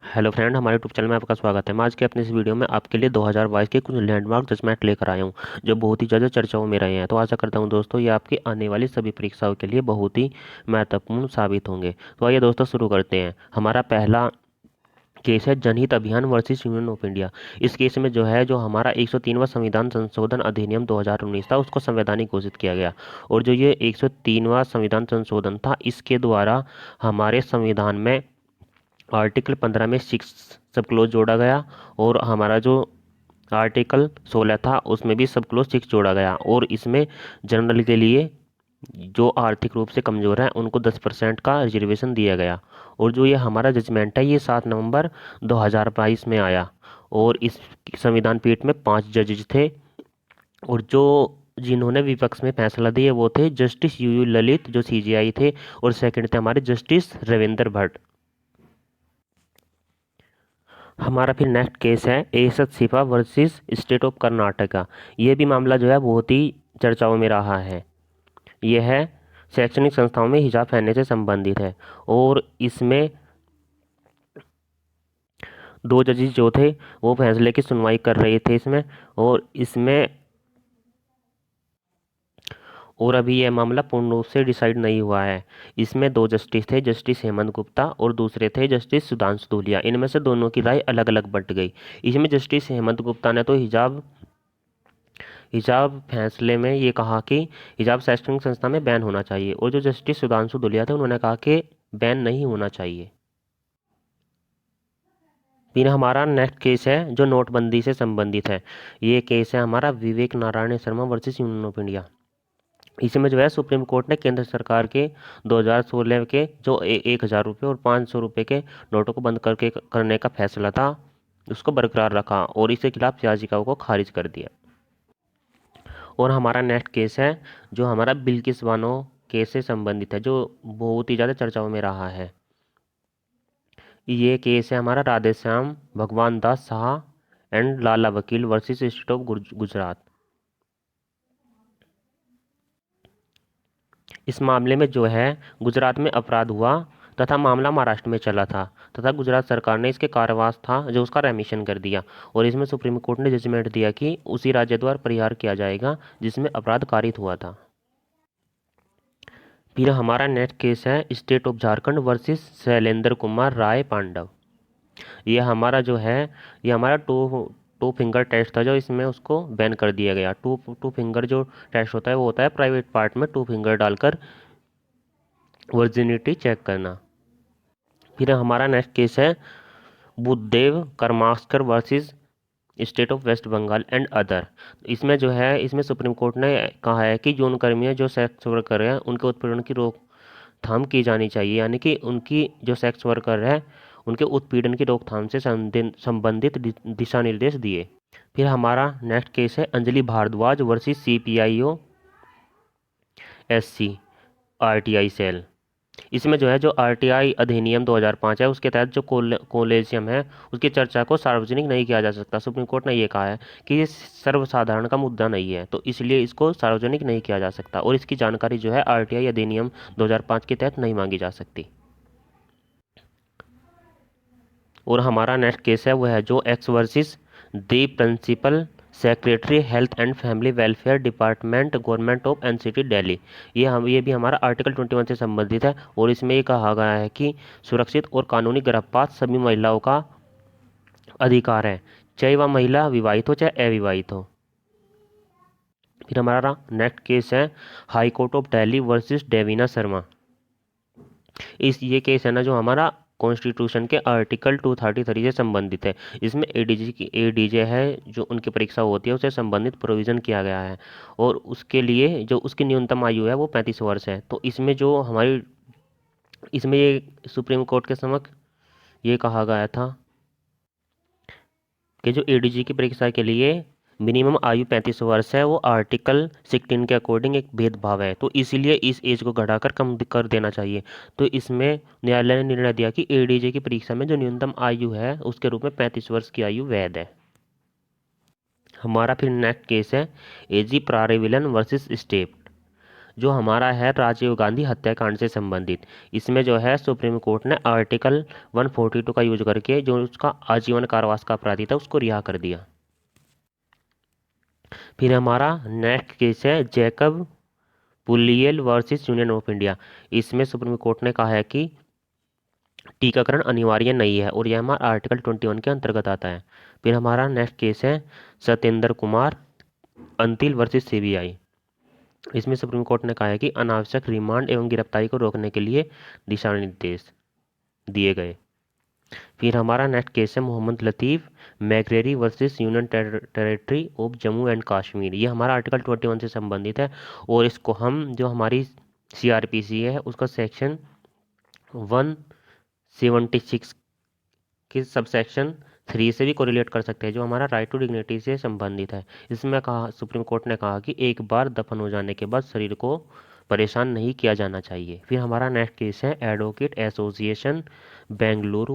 Hello friend, हमारे YouTube channel में आपका स्वागत है। मैं आज के अपने इस वीडियो में आपके लिए 2022 के कुछ लैंडमार्क जजमेंट लेकर आया हूँ जो बहुत ही ज़्यादा चर्चाओं में रहे हैं। तो आशा करता हूँ दोस्तों ये आपकी आने वाली सभी परीक्षाओं के लिए बहुत ही महत्वपूर्ण साबित होंगे। तो आइए दोस्तों शुरू करते हैं। हमारा पहला केस है जनहित अभियान वर्सेस यूनियन ऑफ इंडिया। इस केस में जो हमारा 103वां संविधान संशोधन अधिनियम 2019 था उसको संवैधानिक घोषित किया गया। और जो ये 103वां संविधान संशोधन था इसके द्वारा हमारे संविधान में आर्टिकल 15 में 6 सब क्लोज जोड़ा गया और हमारा जो आर्टिकल 16 था उसमें भी सब क्लोज 6 जोड़ा गया। और इसमें जनरल के लिए जो आर्थिक रूप से कमज़ोर हैं उनको 10% का रिजर्वेशन दिया गया। और जो ये हमारा जजमेंट है ये 7 नवंबर 2022 में आया। और इस संविधान पीठ में 5 जजेज थे और जो जिन्होंने विपक्ष में फैसला दिए वो थे जस्टिस यू ललित जो सीजेआई थे, और सेकंड थे हमारे जस्टिस रविंदर भट्ट। हमारा फिर नेक्स्ट केस है एसत सिफा वर्सेस स्टेट ऑफ कर्नाटका। ये भी मामला जो है बहुत ही चर्चाओं में रहा है। यह है शैक्षणिक संस्थाओं में हिजाब पहनने से संबंधित है। और इसमें दो जजेस जो थे वो फैसले की सुनवाई कर रहे थे इसमें। और अभी यह मामला पूर्ण रूप से डिसाइड नहीं हुआ है। इसमें दो जस्टिस थे, जस्टिस हेमंत गुप्ता और दूसरे थे जस्टिस सुधांशु धूलिया। इनमें से दोनों की राय अलग अलग बट गई। इसमें जस्टिस हेमंत गुप्ता ने तो हिजाब हिजाब फैसले में ये कहा कि हिजाब शैक्षणिक संस्था में बैन होना चाहिए, और जो जस्टिस सुधांशु धूलिया थे उन्होंने कहा कि बैन नहीं होना चाहिए। फिर हमारा नेक्स्ट केस है जो नोटबंदी से संबंधित है। ये केस है हमारा Vivek Narayan Sharma versus union of India. इसमें जो है सुप्रीम कोर्ट ने केंद्र सरकार के 2016 के जो 1,000 रुपये और 500 रुपये के नोटों को बंद करने का फैसला था उसको बरकरार रखा और इसके खिलाफ याचिकाओं को खारिज कर दिया। और हमारा नेक्स्ट केस है जो हमारा बिल्किस बानो केस से संबंधित है जो बहुत ही ज़्यादा चर्चाओं में रहा है। ये केस है हमारा राधेश्याम भगवान दास शाह एंड लाला वकील वर्सेस स्टेट ऑफ गुजरात। इस मामले में जो है गुजरात में अपराध हुआ तथा मामला महाराष्ट्र में चला था, तथा गुजरात सरकार ने इसके कारावास था जो उसका रेमिशन कर दिया। और इसमें सुप्रीम कोर्ट ने जजमेंट दिया कि उसी राज्य द्वारा परिहार किया जाएगा जिसमें अपराध कारित हुआ था। फिर हमारा नेक्स्ट केस है state of Jharkhand versus Shailendra Kumar Rai Pandav. ये हमारा जो है ये हमारा टू फिंगर टेस्ट था जो इसमें उसको बैन कर दिया गया। टू फिंगर जो टेस्ट होता है वो होता है प्राइवेट पार्ट में टू फिंगर डालकर वर्जिनिटी चेक करना। फिर हमारा नेक्स्ट केस है Buddhadev Karmaskar versus state of West Bengal and other. इसमें जो है इसमें सुप्रीम कोर्ट ने कहा है कि यौन कर्मी जो सेक्स वर्कर हैं उनके उत्पीड़न की रोकथाम की जानी चाहिए, यानी कि उनकी जो सेक्स वर्कर है उनके उत्पीड़न की रोकथाम से संबंधित दिशा निर्देश दिए। फिर हमारा नेक्स्ट केस है Anjali Bhardwaj versus CPIO SC RTI cell. इसमें जो है जो RTI अधिनियम 2005 है उसके तहत जो कोलेजियम है उसकी चर्चा को सार्वजनिक नहीं किया जा सकता। सुप्रीम कोर्ट ने ये कहा है कि ये सर्वसाधारण का मुद्दा नहीं है, तो इसलिए इसको सार्वजनिक नहीं किया जा सकता और इसकी जानकारी जो है RTI अधिनियम 2005 के तहत नहीं मांगी जा सकती। और हमारा नेक्स्ट केस है वो है जो X versus the principal secretary health and family welfare department government of NCT Delhi. ये भी हमारा आर्टिकल 21 से संबंधित है और इसमें ये कहा गया है कि सुरक्षित और कानूनी गर्भपात सभी महिलाओं का अधिकार है, चाहे वह महिला विवाहित हो चाहे अविवाहित हो। फिर हमारा नेक्स्ट केस है high court of Delhi versus Devina Sharma. ये केस है ना जो हमारा कॉन्स्टिट्यूशन के आर्टिकल 233 से संबंधित है। इसमें ADJ है जो उनकी परीक्षा होती है उससे संबंधित प्रोविज़न किया गया है और उसके लिए जो उसकी न्यूनतम आयु है वो 35 वर्ष है। तो इसमें ये सुप्रीम कोर्ट के समक्ष ये कहा गया था कि जो ADJ की परीक्षा के लिए मिनिमम आयु 35 वर्ष है वो आर्टिकल 16 के अकॉर्डिंग एक भेदभाव है, तो इसीलिए इस एज को घटाकर कम कर देना चाहिए। तो इसमें न्यायालय ने निर्णय दिया कि ADJ की परीक्षा में जो न्यूनतम आयु है उसके रूप में 35 वर्ष की आयु वैध है। हमारा फिर नेक्स्ट केस है AG प्रारेविलन वर्सेस स्टेट। जो हमारा है राजीव गांधी हत्याकांड से संबंधित, इसमें जो है सुप्रीम कोर्ट ने आर्टिकल 142 का यूज करके जो उसका आजीवन कारावास का अपराधी था उसको रिहा कर दिया। फिर हमारा नेक्स्ट केस है Jacob Puliyel versus union of India. इसमें सुप्रीम कोर्ट ने कहा है कि टीकाकरण अनिवार्य नहीं है और यह हमारा आर्टिकल 21 के अंतर्गत आता है। फिर हमारा नेक्स्ट केस है सत्येंद्र कुमार अंतिल वर्सेस सीबीआई। इसमें सुप्रीम कोर्ट ने कहा है कि अनावश्यक रिमांड एवं गिरफ्तारी को रोकने के लिए दिशा निर्देश दिए गए। फिर हमारा नेक्स्ट केस है Mohammad Latif Magrey versus union territory of Jammu and Kashmir. ये हमारा आर्टिकल 21 से संबंधित है और इसको हम जो हमारी सीआरपीसी है उसका सेक्शन 176 के सबसेक्शन 3 से भी कोरिलेट कर सकते हैं, जो हमारा राइट टू डिग्निटी से संबंधित है। इसमें कहा सुप्रीम कोर्ट ने कहा कि एक बार दफन हो जाने के बाद शरीर को परेशान नहीं किया जाना चाहिए। फिर हमारा नेक्स्ट केस है एडवोकेट एसोसिएशन बेंगलुरु